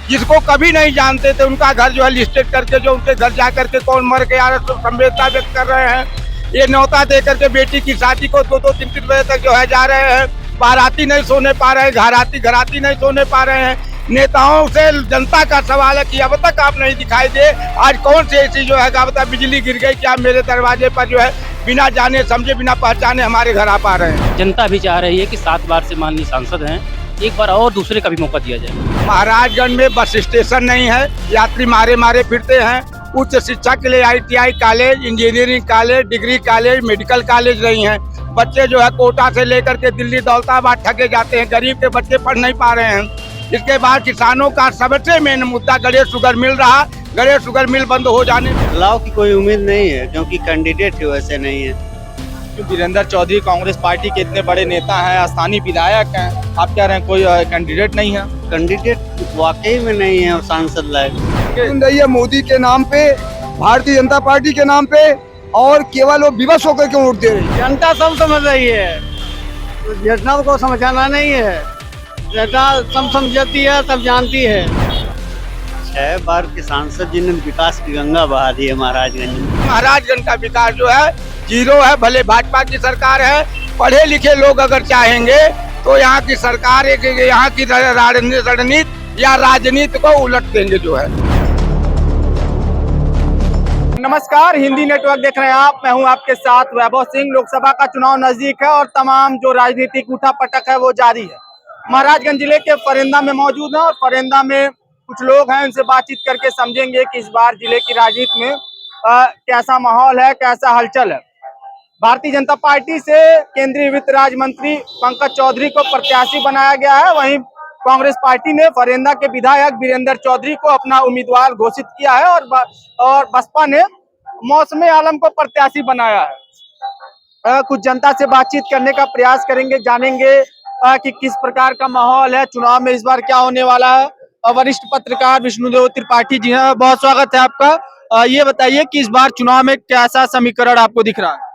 जिसको कभी नहीं जानते थे, उनका घर जो है लिस्टेड करके, जो उनके घर जा करके कौन मर गया है, तो संवेदना व्यक्त कर रहे हैं। ये न्योता दे करके बेटी की शादी को 2-2 3-3 बजे तक जो है जा रहे हैं। बाराती नहीं सोने पा रहे हैं, घराती नहीं सोने पा रहे हैं। नेताओं से जनता का सवाल है कि अब तक आप नहीं दिखाई दे। आज कौन सी ऐसी जो है क्या बिजली गिर गई, क्या मेरे दरवाजे पर जो है बिना जाने समझे, बिना पहचाने हमारे घर आप आ रहे हैं। जनता भी चाह रही है कि 7 बार से माननीय सांसद हैं, एक बार और दूसरे का भी मौका दिया जाए। महाराजगंज में बस स्टेशन नहीं है, यात्री मारे फिरते हैं। उच्च शिक्षा के लिए ITI college, engineering college, degree college, medical college नहीं है। बच्चे जो है कोटा से लेकर के दिल्ली दौलताबाद ठगे जाते हैं, गरीब के बच्चे पढ़ नहीं पा रहे हैं। इसके बाद किसानों का सबसे मेन मुद्दा गणेश शुगर मिल रहा, गणेश शुगर मिल बंद हो जाने। बदलाव की कोई उम्मीद नहीं है क्योंकि कैंडिडेट वैसे नहीं है। वीरेंद्र चौधरी कांग्रेस पार्टी के इतने बड़े नेता हैं, स्थानीय विधायक हैं, आप कह रहे हैं कोई कैंडिडेट नहीं है? कैंडिडेट वाकई में नहीं है और सांसद लायक। सुन रही है मोदी के नाम पे, भारतीय जनता पार्टी के नाम पे, और केवल वो विवश होकर के वोट दे रही है। जनता सब समझ रही है, जनता को समझाना नहीं है, जनता सब समझती है, सब जानती है। 6 बार के सांसद जिन्होंने विकास की गंगा बहा दी है महाराजगंज में। महाराजगंज का विकास जो है जीरो है। भले भाजपा की सरकार है, पढ़े लिखे लोग अगर चाहेंगे तो यहाँ की सरकार एक यहाँ की रणनीति या राजनीति को उलट देंगे जो है। नमस्कार, हिंदी नेटवर्क देख रहे हैं आप, मैं हूं आपके साथ वैभव सिंह। लोकसभा का चुनाव नजदीक है और तमाम जो राजनीतिक उठापटक है वो जारी है। महाराजगंज जिले के फरेंदा में मौजूद है और फरेंदा में कुछ लोग हैं, उनसे बातचीत करके समझेंगे कि इस बार जिले की राजनीति में कैसा माहौल है, कैसा हलचल है। भारतीय जनता पार्टी से केंद्रीय वित्त राज्य मंत्री पंकज चौधरी को प्रत्याशी बनाया गया है। वहीं कांग्रेस पार्टी ने फरेंदा के विधायक वीरेंद्र चौधरी को अपना उम्मीदवार घोषित किया है और बसपा ने मौसम आलम को प्रत्याशी बनाया है। कुछ जनता से बातचीत करने का प्रयास करेंगे, जानेंगे कि किस प्रकार का माहौल है, चुनाव में इस बार क्या होने वाला है। वरिष्ठ पत्रकार विष्णुदेव त्रिपाठी जी हैं, बहुत स्वागत है आपका। ये बताइए कि इस बार चुनाव में कैसा समीकरण आपको दिख रहा है?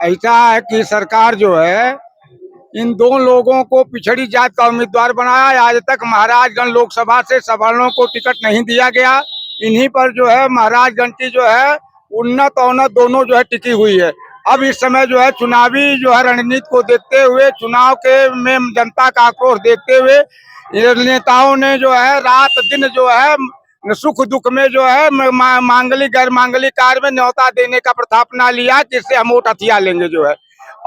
ऐसा है कि सरकार जो है इन 2 लोगों को पिछड़ी जात का उम्मीदवार बनाया। आज तक महाराजगंज लोकसभा से सवर्णों को टिकट नहीं दिया गया। इन्हीं पर जो है महाराजगंज की जो है उन्नत अवनत दोनों जो है टिकी हुई है। अब इस समय जो है चुनावी जो है रणनीति को देखते हुए, चुनाव के में जनता का आक्रोश देखते हुए नेताओं ने जो है रात दिन जो है सुख दुख में जो है मांगलिक गैर मांगलिक कार्य में न्योता देने का प्रथा अपना लिया कि इससे हम वोट हथियार लेंगे जो है।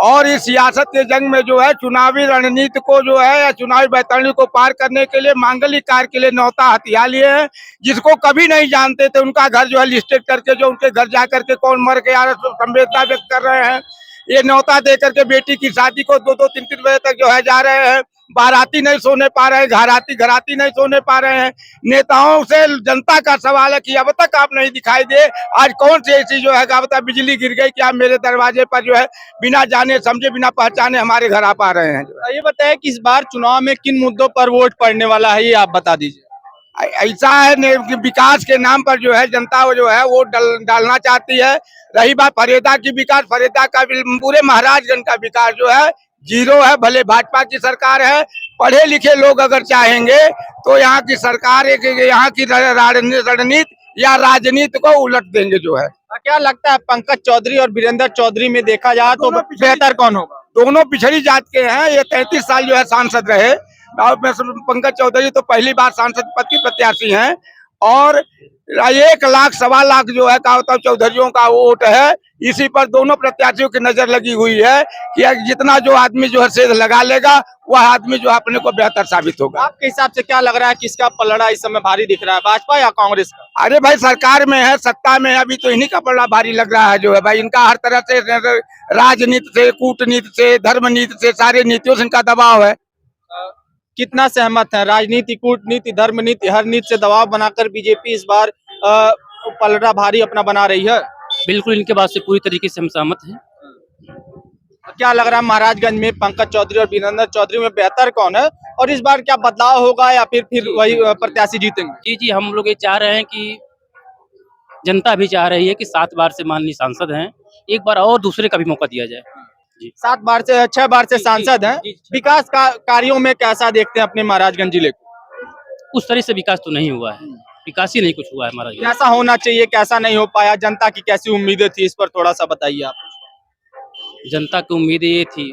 और इस सियासत के जंग में जो है चुनावी रणनीति को जो है या चुनावी बैतरणी को पार करने के लिए मांगलिक कार्य के लिए न्योता हथियार लिए हैं। जिसको कभी नहीं जानते थे, उनका घर जो है लिस्टेड करके, जो उनके घर जा करके कौन मर गया है, तो संवेदना व्यक्त कर रहे हैं। ये न्योता दे करके बेटी की शादी को 2-2 3-3 बजे तक जो है जा रहे हैं। बाराती नहीं सोने पा रहे हैं, घराती नहीं सोने पा रहे हैं। नेताओं से जनता का सवाल है कि अब तक आप नहीं दिखाई दे। आज कौन सी ऐसी जो है क्या बिजली गिर गई, क्या मेरे दरवाजे पर जो है बिना जाने समझे, बिना पहचाने हमारे घर आप आ रहे हैं। ये बताइए कि इस बार चुनाव में किन मुद्दों पर वोट पड़ने वाला है, ये आप बता दीजिए। ऐसा है कि विकास के नाम पर जो है जनता जो है वोट डालना चाहती है। रही बात फरेदा की विकास, फरेदा का पूरे महाराजगंज का विकास जो है जीरो है। भले भाजपा की सरकार है, पढ़े लिखे लोग अगर चाहेंगे तो यहाँ की सरकार एक यहाँ की रणनीति या राजनीति को उलट देंगे जो है। क्या लगता है पंकज चौधरी और वीरेंद्र चौधरी में देखा जाए तो बेहतर कौन होगा? दोनों पिछड़ी जात के हैं। ये 33 साल जो है सांसद रहे। पंकज चौधरी तो पहली बार सांसद पद के प्रत्याशी हैं और 1 लाख 1.25 लाख जो है चौधरियों का वोट है। इसी पर दोनों प्रत्याशियों की नजर लगी हुई है कि जितना जो आदमी जो है सेध लगा लेगा वह आदमी जो अपने को बेहतर साबित होगा। आपके हिसाब से क्या लग रहा है किसका पलड़ा इस समय भारी दिख रहा है, भाजपा या कांग्रेस का? अरे भाई, सरकार में है, सत्ता में है, अभी तो इन्हीं का पलड़ा भारी लग रहा है जो है भाई। इनका हर तरह से राजनीति से, कूटनीति से, धर्म नीति से, सारे नीतियों से इनका दबाव है। कितना सहमत है? राजनीति, कूटनीति, धर्म नीति, हर नीति से दबाव बनाकर बीजेपी इस बार पलड़ा भारी अपना बना रही है। बिल्कुल, इनके बात से पूरी तरीके से हम सहमत हैं। क्या लग रहा है महाराजगंज में पंकज चौधरी और वीरेंद्र चौधरी में बेहतर कौन है, और इस बार क्या बदलाव होगा या फिर वही प्रत्याशी जीतेंगे? जी, हम लोग ये चाह रहे हैं कि जनता भी चाह रही है कि 7 बार से माननीय सांसद हैं, एक बार और दूसरे का भी मौका दिया जाए। 6 बार से सांसद हैं। विकास कार्यों में कैसा देखते हैं अपने महाराजगंज जिले को? उस तरह से विकास तो नहीं हुआ है, विकास ही नहीं कुछ हुआ है महाराज। कैसा होना चाहिए, कैसा नहीं हो पाया, जनता की कैसी उम्मीदें थी, इस पर थोड़ा सा बताइए आप। जनता की उम्मीदें ये थी,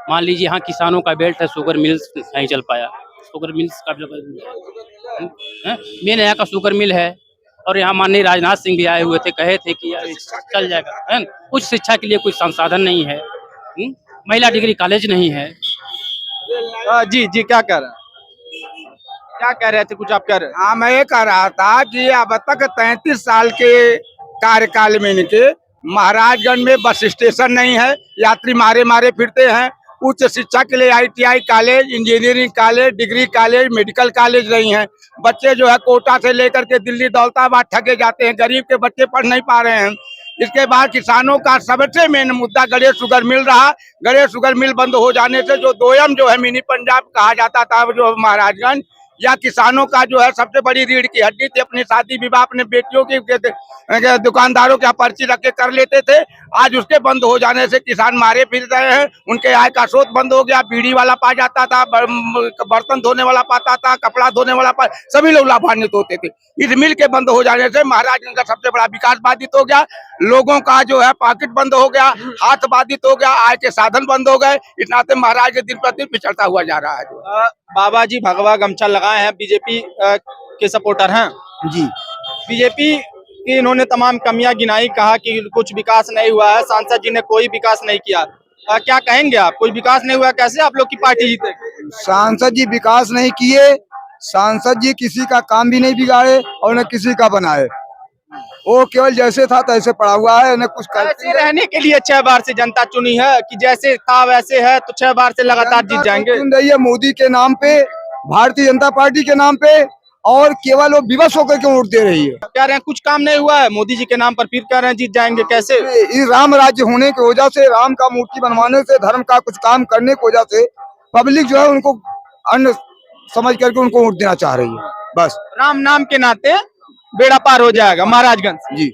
मान लीजिए यहाँ किसानों का बेल्ट है, शुगर मिल्स नहीं चल पाया, शुगर मिल्स का मेन यहाँ का शुगर मिल है। और यहाँ माननीय राजनाथ सिंह भी आए हुए थे, कहे थे कि यार चल जाएगा, है न? उच्च शिक्षा के लिए कोई संसाधन नहीं है, महिला डिग्री कॉलेज नहीं है। जी जी, क्या कह रहे हैं, क्या कह रहे थे, कुछ आप कह रहे हैं? हाँ, मैं ये कह रहा था कि अब तक 33 साल के कार्यकाल में इनके महाराजगंज में बस स्टेशन नहीं है, यात्री मारे मारे फिरते हैं। उच्च शिक्षा के लिए ITI college, engineering college, degree college, medical college नहीं है। बच्चे जो है कोटा से लेकर के दिल्ली दौलताबाद ठगे जाते हैं, गरीब के बच्चे पढ़ नहीं पा रहे हैं। इसके बाद किसानों का सबसे मेन मुद्दा गणेश शुगर मिल रहा, गणेश शुगर मिल बंद हो जाने से जो दोयम जो है मिनी पंजाब कहा जाता था जो महाराजगंज, या किसानों का जो है सबसे बड़ी रीढ़ की हड्डी थी, अपनी शादी विवाह अपने बेटियों की दुकानदारों के पर्ची रख के कर लेते थे। आज उसके बंद हो जाने से किसान मारे फिर रहे हैं, उनके आय का स्रोत बंद हो गया। बीड़ी वाला पा जाता था, बर्तन धोने वाला पाता था, कपड़ा धोने वाला सभी लोग लाभान्वित होते थे। इस मिल के बंद हो जाने से महाराजगंज का सबसे बड़ा विकास बाधित हो गया। लोगों का जो है पॉकेट बंद हो गया, हाथ बाधित हो गया, आय के साधन बंद हो गए। इस नाते महाराज दिन प्रतिदिन पिछड़ता हुआ जा रहा है। बाबा जी भगवा गमछा लगाए हैं, बीजेपी के सपोर्टर हैं जी। बीजेपी की इन्होंने तमाम कमियां गिनाई, कहा कि कुछ विकास नहीं हुआ है, सांसद जी ने कोई विकास नहीं किया। क्या कहेंगे आप, कोई विकास नहीं हुआ, कैसे आप लोग की पार्टी जीते? सांसद जी विकास नहीं किए, सांसद जी किसी का काम भी नहीं बिगाड़े और न किसी का बनाए। वो केवल जैसे था तैसे पड़ा हुआ है, न कुछ ऐसे रहने के लिए 6 बार से जनता चुनी है कि जैसे था वैसे है, तो 6 बार से लगातार जीत जाएंगे। चुन रही है मोदी के नाम पे, भारतीय जनता पार्टी के नाम पे, और केवल वो विवश होकर के वोट दे रही है। कह रहे हैं कुछ काम नहीं हुआ है मोदी जी के नाम पर, फिर कह रहे हैं जीत जाएंगे, कैसे? इस राम राज्य होने की वजह से, राम का मूर्ति बनवाने से, धर्म का कुछ काम करने की वजह से पब्लिक जो है उनको अन्य समझ करके उनको वोट देना चाह रही है। बस राम नाम के नाते बेड़ा पार हो जाएगा महाराजगंज से। जी,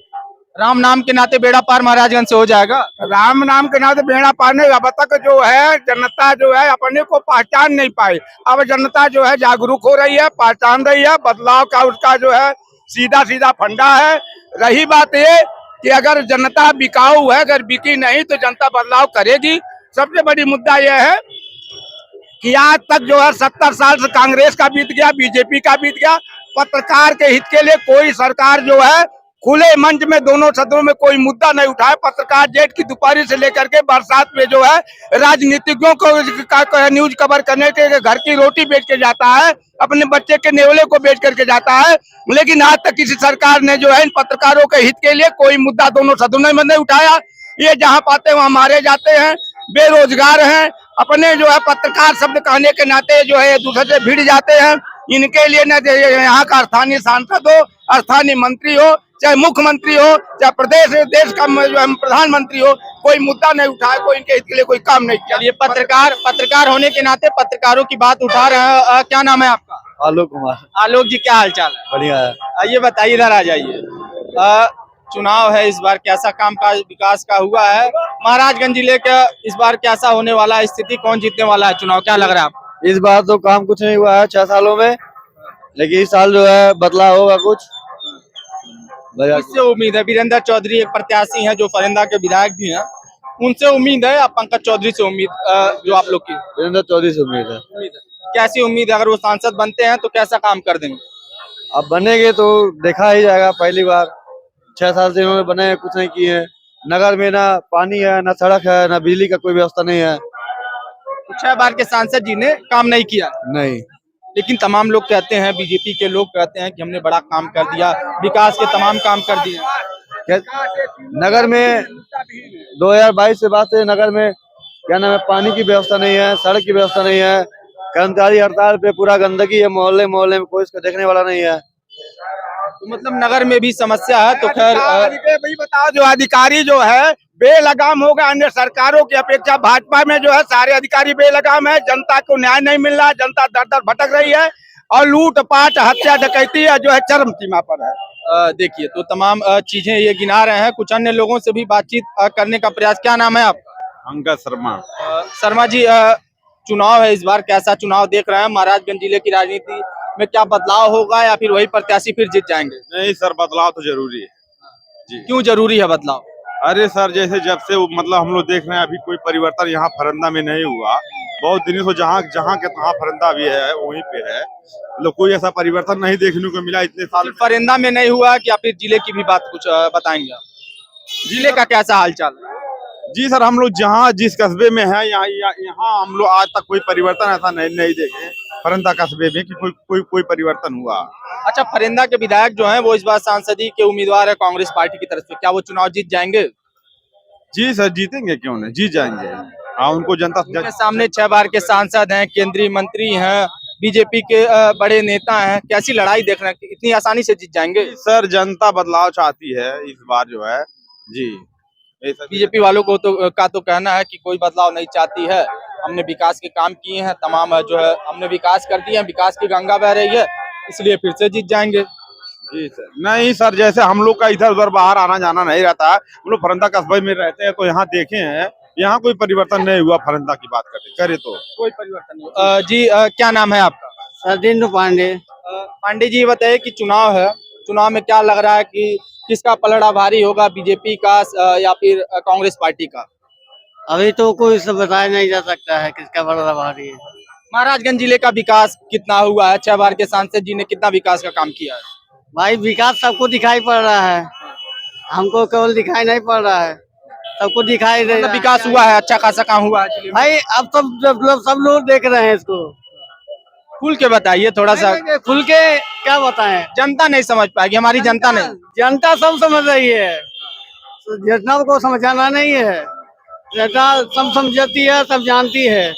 राम नाम के नाते बेड़ा पार महाराजगंज से हो जाएगा। राम नाम के नाते बेड़ा पाने अब तक जो है जनता जो है अपने को पहचान नहीं पाई। अब जनता जो है जागरूक हो रही है, पहचान रही है, बदलाव का उसका जो है सीधा सीधा फंडा है। रही बात ये कि अगर जनता बिकाऊ है, अगर बिकी नहीं तो जनता बदलाव करेगी। सबसे बड़ी मुद्दा यह है कि आज तक जो है 70 साल से कांग्रेस का बीत गया, बीजेपी का बीत गया। पत्रकार के हित के लिए कोई सरकार जो है खुले मंच में दोनों सदनों में कोई मुद्दा नहीं उठाए। पत्रकार जेठ की दोपहरी से लेकर के बरसात में जो है राजनीतिज्ञों को न्यूज कवर करने के घर की रोटी बेच के जाता है, अपने बच्चे के नेवले को बेच करके जाता है। लेकिन आज तक किसी सरकार ने जो है इन पत्रकारों के हित के लिए कोई मुद्दा दोनों सदनों में नहीं उठाया। ये जहाँ पाते वहाँ मारे जाते हैं, बेरोजगार हैं, अपने जो है पत्रकार शब्द कहने के नाते जो है दूसरे से भिड़ जाते हैं। इनके लिए न यहाँ का स्थानीय सांसद हो, स्थानीय मंत्री हो, चाहे मुख्यमंत्री हो, चाहे प्रदेश देश का जो है प्रधानमंत्री हो, कोई मुद्दा नहीं उठाए, कोई इनके हित के लिए कोई काम नहीं किया। ये पत्रकार होने के नाते पत्रकारों की बात उठा रहे हैं। क्या नाम है आपका? आलोक कुमार। आलोक जी, क्या हाल चाल है? बढ़िया है। आइए बताइए, इधर आ जाइए। चुनाव है इस बार, कैसा काम का विकास का हुआ है महाराजगंज जिले का? इस बार कैसा होने वाला है, स्थिति कौन जीतने वाला है चुनाव, क्या लग रहा है आपको? इस बार तो काम कुछ नहीं हुआ है 6 सालों में, लेकिन इस साल जो है बदलाव होगा कुछ। किससे उम्मीद है? वीरेंद्र चौधरी एक प्रत्याशी हैं जो फरिंदा के विधायक भी हैं, उनसे उम्मीद है या पंकज चौधरी से उम्मीद जो आप लोग की? वीरेंद्र चौधरी से उम्मीद है। कैसी उम्मीद है? अगर वो सांसद बनते हैं तो कैसा काम कर देंगे? अब बनेंगे तो देखा ही जाएगा। पहली बार 6 साल से इन्होंने बने कुछ नहीं किए हैं। नगर में ना पानी है, ना सड़क है, ना बिजली का कोई व्यवस्था नहीं है। 6 बार के सांसद जी ने काम नहीं किया नहीं, लेकिन तमाम लोग कहते हैं, बीजेपी के लोग कहते हैं कि हमने बड़ा काम कर दिया, विकास के तमाम काम कर दिए। नगर में 2022 से बाद से नगर में क्या नाम है, पानी की व्यवस्था नहीं है, सड़क की व्यवस्था नहीं है, कर्मचारी हड़ताल पे, पूरा गंदगी है, मोहल्ले मोहल्ले में कोई इसको देखने वाला नहीं है। तो मतलब नगर में भी समस्या है। तो खैर भाई बताओ, जो अधिकारी जो है बेलगाम हो गए अन्य सरकारों की अपेक्षा। भाजपा में जो है सारे अधिकारी बेलगाम है, जनता को न्याय नहीं मिल रहा, जनता दर दर भटक रही है और लूट पाट हत्या डकैती है जो है चरम सीमा पर है। देखिए, तो तमाम चीजें ये गिना रहे हैं। कुछ अन्य लोगों से भी बातचीत करने का प्रयास। क्या नाम है आपका? अंगद शर्मा। शर्मा जी, चुनाव है इस बार, कैसा चुनाव देख रहे हैं? महाराजगंज जिले की राजनीति में क्या बदलाव होगा या फिर वही प्रत्याशी फिर जीत जाएंगे? नहीं सर, बदलाव तो जरूरी है जी। क्यों जरूरी है बदलाव? अरे सर, जैसे जब से मतलब हम लोग देख रहे हैं अभी कोई परिवर्तन यहाँ फरंदा में नहीं हुआ। बहुत दिनों से जहाँ जहाँ के तहाँ फरंदा भी है वहीं पे है, मतलब कोई ऐसा परिवर्तन नहीं देखने को मिला इतने साल। फरिंदा में नहीं हुआ कि या फिर जिले की भी बात कुछ बताएंगे आप? जिले का कैसा हालचाल है? जी सर, हम लोग जहाँ जिस कस्बे में है यहाँ हम लोग आज तक कोई परिवर्तन ऐसा नहीं देखे फरंदा कस्बे में कि कोई परिवर्तन हुआ। अच्छा, फरिंदा के विधायक जो हैं वो इस बार सांसदी के उम्मीदवार है कांग्रेस पार्टी की तरफ से, क्या वो चुनाव जीत जाएंगे? जी सर, जीतेंगे क्यों नहीं, जीत जाएंगे। हाँ, उनको जनता उनके सामने 6 बार के सांसद हैं, केंद्रीय मंत्री हैं, बीजेपी के बड़े नेता हैं, कैसी लड़ाई देख रहे हैं, इतनी आसानी से जीत जाएंगे? सर, जनता बदलाव चाहती है इस बार जो है जी। बीजेपी वालों को तो कहना है कि कोई बदलाव नहीं चाहती है, हमने विकास के काम किए हैं, तमाम जो है हमने विकास कर दिए हैं, विकास की गंगा बह रही है, इसलिए फिर से जीत जाएंगे। जी सर, नहीं सर, जैसे हम लोग का इधर उधर बाहर आना जाना नहीं रहता है, हम लोग फरंदा कस्बे में रहते हैं तो यहाँ देखे हैं, यहाँ कोई परिवर्तन नहीं हुआ। फरंदा की बात करे तो कोई परिवर्तन नहीं। जी क्या नाम है आपका? सरदिंदु पांडे। पांडे जी, बताइए कि चुनाव है, चुनाव में क्या लग रहा है कि किसका पलड़ा भारी होगा, बीजेपी का या फिर कांग्रेस पार्टी का? अभी तो कोई से बताया नहीं जा सकता है किसका बड़ा भारी है। महाराजगंज जिले का विकास कितना हुआ है? 6 बार के सांसद जी ने कितना विकास का काम किया है? भाई विकास सबको दिखाई पड़ रहा है, हमको केवल दिखाई नहीं पड़ रहा है, सबको दिखाई दे रहा है। विकास हुआ है, अच्छा खासा काम हुआ है जिले में? भाई अब सब लोग देख रहे हैं इसको। खुल के बताइए थोड़ा सा। खुल के क्या बताएं, जनता नहीं समझ पाएगी, हमारी जनता नहीं। जनता सब समझ रही है, जनता को समझाना नहीं है, जनता सब समझती है, सब जानती है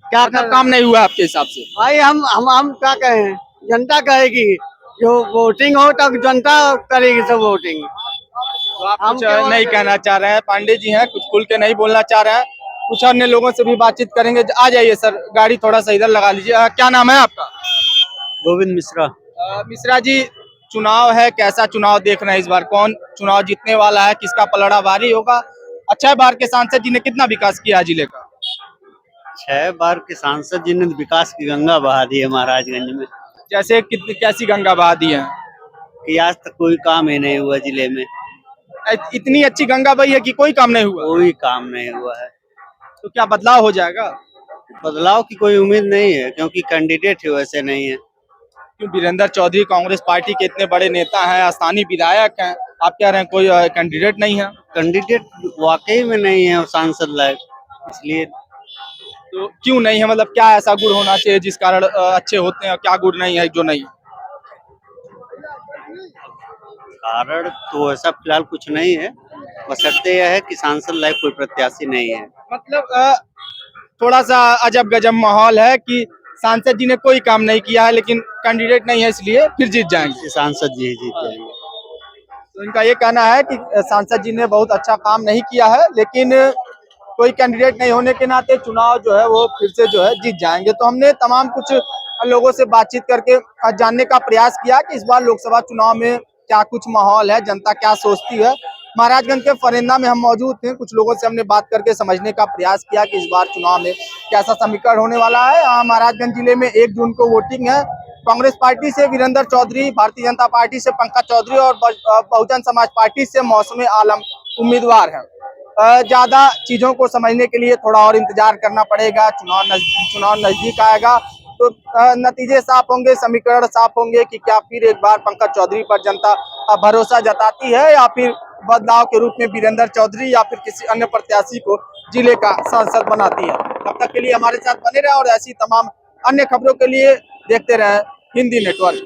क्या मतलब काम नहीं हुआ आपके हिसाब से? भाई हम क्या कहें, जनता कहेगी, जो वोटिंग हो तब जनता करेगी सब वोटिंग। तो आप कुछ नहीं कहना चाह रहे हैं? पांडे जी हैं, कुछ खुल के नहीं बोलना चाह रहे हैं, कुछ अन्य लोगों से भी बातचीत करेंगे। आ जाइए सर, गाड़ी थोड़ा सा इधर लगा लीजिए। क्या नाम है आपका? गोविंद मिश्रा। मिश्रा जी, चुनाव है, कैसा चुनाव देख रहे हैं इस बार? कौन चुनाव जीतने वाला है, किसका पलड़ा भारी होगा? 6 बार के सांसद जी ने कितना विकास किया है जिले का? 6 बार के सांसद जी ने विकास की गंगा बहा दी है महाराजगंज में। जैसे कितनी कैसी गंगा बहा दी है कि आज तक कोई काम ही नहीं हुआ जिले में। इतनी अच्छी गंगा बही है कि कोई काम नहीं हुआ? कोई काम नहीं हुआ है। तो क्या बदलाव हो जाएगा? बदलाव की कोई उम्मीद नहीं है, क्योंकि कैंडिडेट ही वैसे नहीं है। क्यों? वीरेंद्र चौधरी कांग्रेस पार्टी के इतने बड़े नेता हैं, स्थानीय विधायक हैं, आप कह रहे हैं कोई कैंडिडेट नहीं है? कैंडिडेट वाकई में नहीं है सांसद लायक, इसलिए। तो क्यों नहीं है, मतलब क्या ऐसा गुण होना चाहिए जिस कारण अच्छे होते हैं, क्या गुण नहीं है जो नहीं है? कारण तो ऐसा फिलहाल कुछ नहीं है, बशर्ते यह है कि सांसद लायक कोई प्रत्याशी नहीं है। मतलब थोड़ा सा अजब गजब माहौल है कि सांसद जी ने कोई काम नहीं किया है लेकिन कैंडिडेट नहीं है, इसलिए फिर जीत जाएंगे। सांसद जी जीत जाएंगे। तो इनका ये कहना है कि सांसद जी ने बहुत अच्छा काम नहीं किया है, लेकिन कोई कैंडिडेट नहीं होने के नाते चुनाव जो है वो फिर से जो है जीत जाएंगे। तो हमने तमाम कुछ लोगों से बातचीत करके जानने का प्रयास किया कि इस बार लोकसभा चुनाव में क्या कुछ माहौल है, जनता क्या सोचती है। महाराजगंज के फरिंदा में हम मौजूद थे, कुछ लोगों से हमने बात करके समझने का प्रयास किया कि इस बार चुनाव में कैसा समीकरण होने वाला है। महाराजगंज जिले में 1 जून को वोटिंग है। कांग्रेस पार्टी से वीरेंद्र चौधरी, भारतीय जनता पार्टी से पंकज चौधरी और बहुजन समाज पार्टी से मौसम आलम उम्मीदवार हैं। ज्यादा चीजों को समझने के लिए थोड़ा और इंतजार करना पड़ेगा। चुनाव नजदीक आएगा तो नतीजे साफ होंगे, समीकरण साफ होंगे कि क्या फिर एक बार पंकज चौधरी पर जनता भरोसा जताती है या फिर बदलाव के रूप में वीरेंद्र चौधरी या फिर किसी अन्य प्रत्याशी को जिले का सांसद बनाती है। तब तक के लिए हमारे साथ बने रहे और ऐसी तमाम अन्य खबरों के लिए देखते रहे हिंदी नेटवर्क।